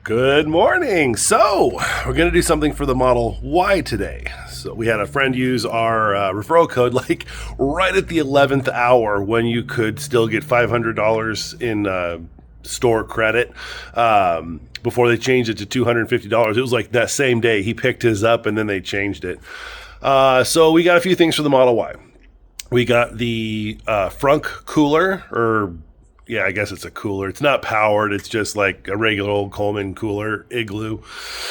Good morning. So we're going to do something for the Model Y today. So we had a friend use our referral code like right at the 11th hour when you could still get $500 in store credit before they changed it to $250. It was like that same day he picked his up and then they changed it. So we got a few things for the Model Y. We got the frunk cooler, or yeah, I guess it's a cooler. It's not powered. It's just like a regular old Coleman cooler, igloo.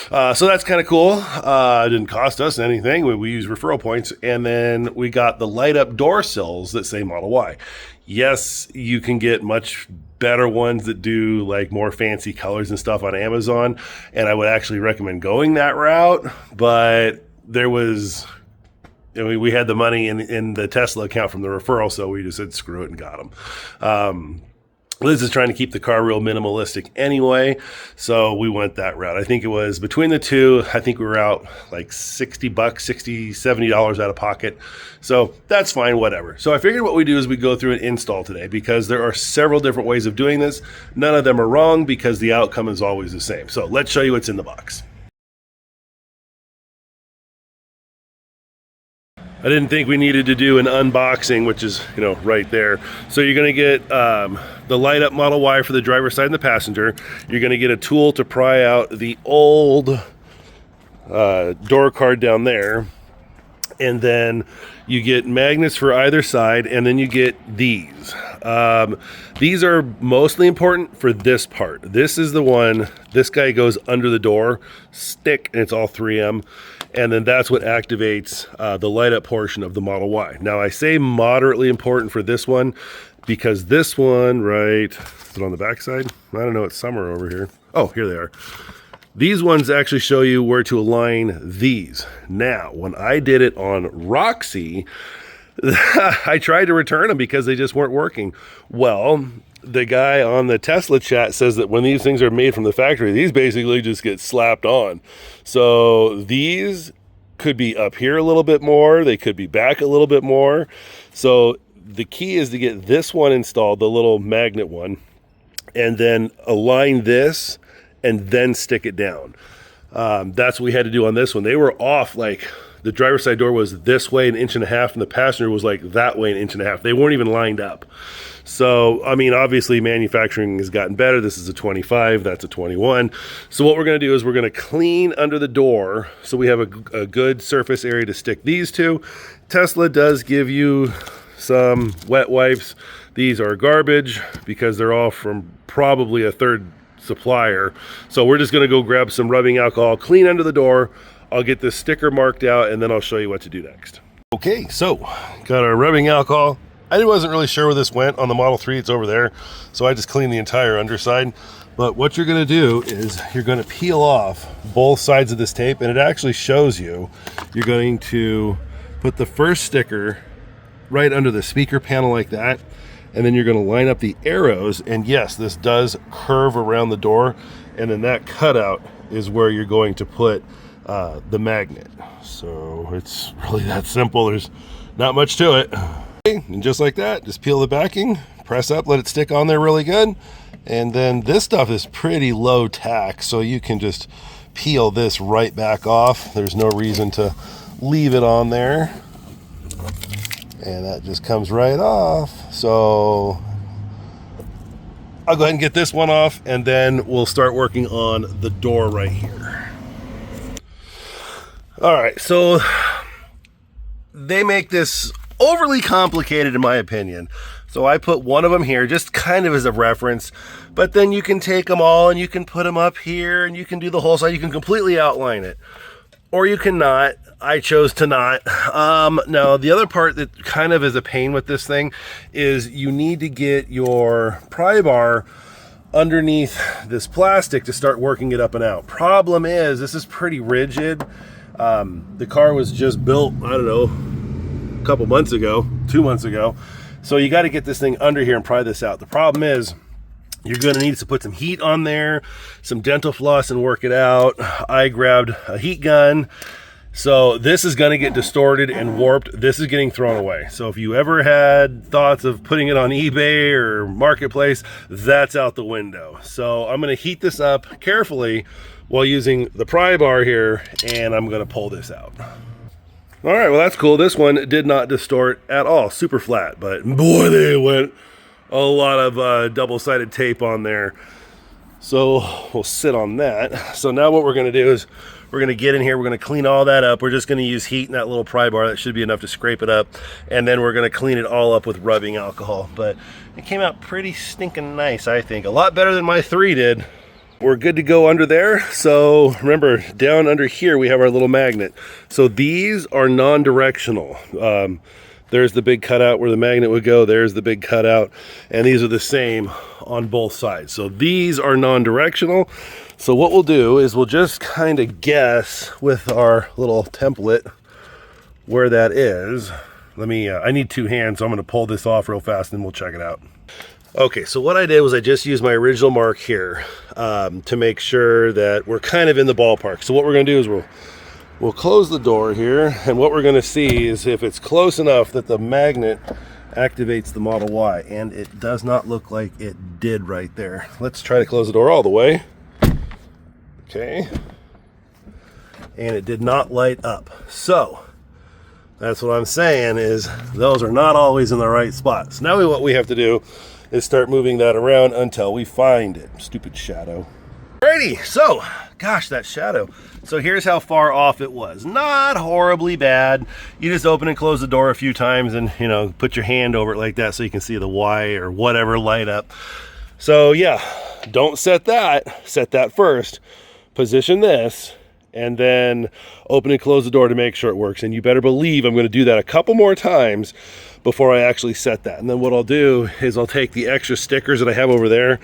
So that's kind of cool. It didn't cost us anything. We use referral points. And then we got the light up door sills that say Model Y. Yes, you can get much better ones that do like more fancy colors and stuff on Amazon. And I would actually recommend going that route. But there was... we had the money in the Tesla account from the referral, so we just said screw it and got them. Liz is trying to keep the car real minimalistic anyway, so we went that route. I think it was between the two, I think we were out like $60, $70 out of pocket. So that's fine, whatever. So I figured what we do is we go through an install today because there are several different ways of doing this. None of them are wrong because the outcome is always the same. So let's show you what's in the box. I didn't think we needed to do an unboxing, which is, right there. So you're going to get the light up Model Y for the driver's side and the passenger. You're going to get a tool to pry out the old door card down there. And then you get magnets for either side, and then you get these. These are mostly important for this part. This is the one, this guy goes under the door, stick, and it's all 3M. And then that's what activates the light up portion of the Model Y. Now I say moderately important for this one because this one, right, is it on the back side? I don't know, it's somewhere over here. Oh, here they are. These ones actually show you where to align these. Now, when I did it on Roxy, I tried to return them because they just weren't working. Well, the guy on the Tesla chat says that when these things are made from the factory, these basically just get slapped on. So these could be up here a little bit more. They could be back a little bit more. So the key is to get this one installed, the little magnet one, and then align this and then stick it down. That's what we had to do on this one. They were off, like the driver's side door was this way 1.5 inches and the passenger was like that way 1.5 inches. They weren't even lined up. So, I mean, obviously manufacturing has gotten better. This is a 25, that's a 21. So what we're going to do is we're going to clean under the door so we have a good surface area to stick these to. Tesla does give you some wet wipes. These are garbage because they're all from probably a third supplier. So we're just going to go grab some rubbing alcohol, clean under the door. I'll get this sticker marked out and then I'll show you what to do next. Okay, so got our rubbing alcohol. I wasn't really sure where this went. On the Model 3, it's over there. So I just cleaned the entire underside. But what you're going to do is you're going to peel off both sides of this tape, and it actually shows you. You're going to put the first sticker right under the speaker panel like that, and then you're going to line up the arrows. And yes, this does curve around the door, and then that cutout is where you're going to put the magnet. So it's really that simple. There's not much to it. And just like that, just peel the backing, press up, let it stick on there really good. And then this stuff is pretty low tack, so you can just peel this right back off. There's no reason to leave it on there. And that just comes right off. So I'll go ahead and get this one off, and then we'll start working on the door right here. All right, so they make this overly complicated in my opinion. So I put one of them here just kind of as a reference, but then you can take them all and you can put them up here and you can do the whole side. You can completely outline it, or you can not. I chose to not. Now the other part that kind of is a pain with this thing is you need to get your pry bar underneath this plastic to start working it up and out. Problem is, this is pretty rigid. The car was just built, I don't know, a couple months ago, 2 months ago. So you got to get this thing under here and pry this out. The problem is you're going to need to put some heat on there, some dental floss, and work it out. I grabbed a heat gun So this is going to get distorted and warped. This is getting thrown away. So if you ever had thoughts of putting it on eBay or Marketplace, that's out the window. So I'm going to heat this up carefully while using the pry bar here, and I'm going to pull this out. All right, well, that's cool. This one did not distort at all. Super flat, but boy, they went a lot of double-sided tape on there. So we'll sit on that. So now what we're going to do is we're going to get in here. We're going to clean all that up. We're just going to use heat and that little pry bar. That should be enough to scrape it up. And then we're going to clean it all up with rubbing alcohol. But it came out pretty stinking nice, I think. A lot better than my 3 did. We're good to go under there. So remember, down under here, we have our little magnet. So these are non-directional. There's the big cutout where the magnet would go. There's the big cutout. And these are the same on both sides. So these are non-directional. So what we'll do is we'll just kind of guess with our little template where that is. I need 2 hands, so I'm going to pull this off real fast and we'll check it out. Okay, so what I did was I just used my original mark here to make sure that we're kind of in the ballpark. So what we're going to do is we'll close the door here, and what we're going to see is if it's close enough that the magnet activates the Model Y, and it does not look like it did right there. Let's try to close the door all the way. Okay, and it did not light up. So that's what I'm saying is those are not always in the right spot. So now what we have to do is start moving that around until we find it. Stupid shadow. Alrighty, so gosh, that shadow. So here's how far off it was. Not horribly bad. You just open and close the door a few times and, you know, put your hand over it like that so you can see the Y or whatever light up. So yeah, don't set that. Set that first. Position this, and then open and close the door to make sure it works. And you better believe I'm going to do that a couple more times before I actually set that. And then what I'll do is I'll take the extra stickers that I have over there,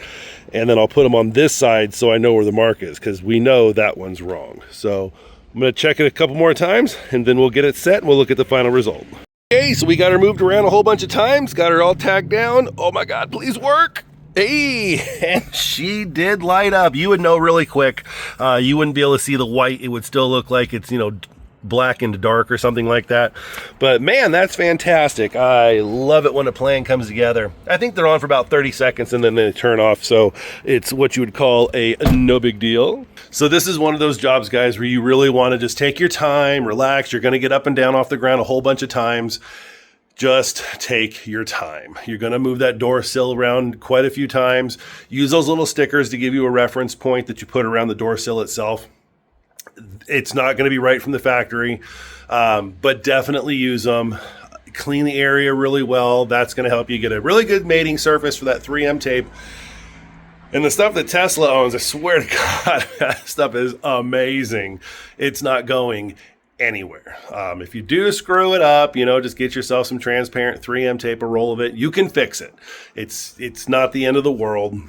and then I'll put them on this side so I know where the mark is, because we know that one's wrong. So I'm going to check it a couple more times, and then we'll get it set and we'll look at the final result. Okay, so we got her moved around a whole bunch of times, got her all tacked down. Oh my God, please work. Hey, and she did light up. You would know really quick. You wouldn't be able to see the white. It would still look like it's, you know, black and dark or something like that. But man, that's fantastic. I love it when a plan comes together. I think they're on for about 30 seconds and then they turn off. So it's what you would call a no big deal. So this is one of those jobs, guys, where you really want to just take your time, relax. You're going to get up and down off the ground a whole bunch of times. Just take your time. You're going to move that door sill around quite a few times. Use those little stickers to give you a reference point that you put around the door sill itself. It's not going to be right from the factory, but definitely use them. Clean the area really well. That's going to help you get a really good mating surface for that 3M tape. And the stuff that Tesla owns, I swear to God, that stuff is amazing. It's not going anywhere. If you do screw it up, you know, just get yourself some transparent 3M tape, a roll of it. You can fix it. It's not the end of the world.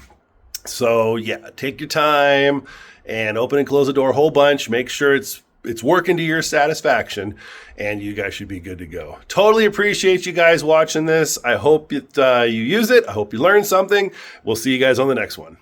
So yeah, take your time and open and close the door a whole bunch. Make sure it's working to your satisfaction, and you guys should be good to go. Totally appreciate you guys watching this. I hope you use it. I hope you learned something. We'll see you guys on the next one.